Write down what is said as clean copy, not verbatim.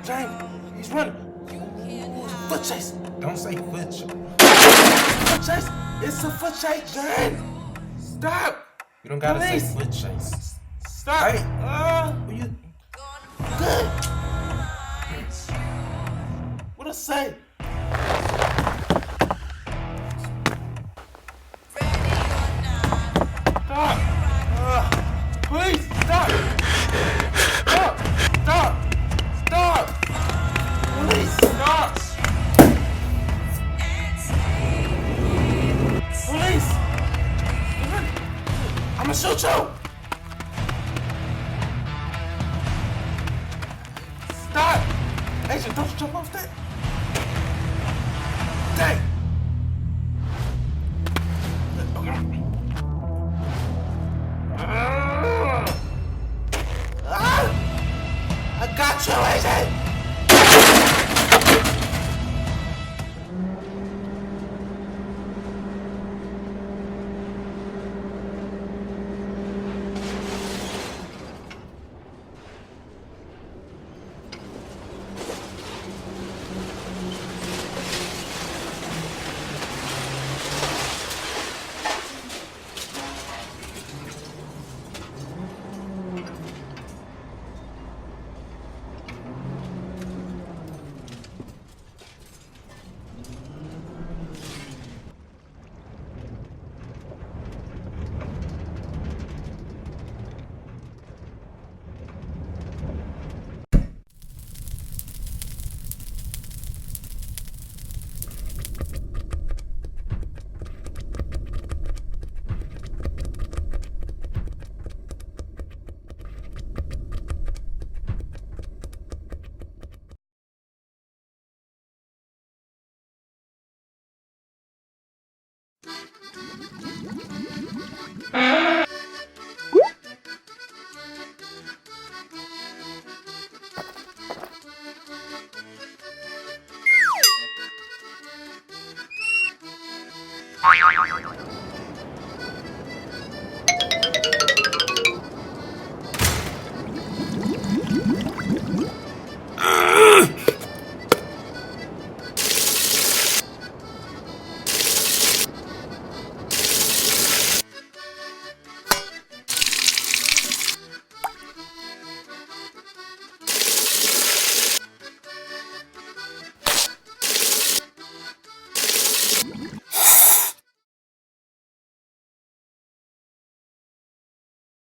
Jane, he's running. Ooh, it's a foot chase. Don't say foot chase. Foot chase. It's a foot chase, Jane. Stop. You don't gotta Police. say foot chase. Stop. Hey. Will you? Good. What I say? Stop. Please, stop. Stop. Stop. Stop. Police, stop. Police. I'ma shoot you. Stop. Agent, don't you jump off that. Dang. I got you, Agent!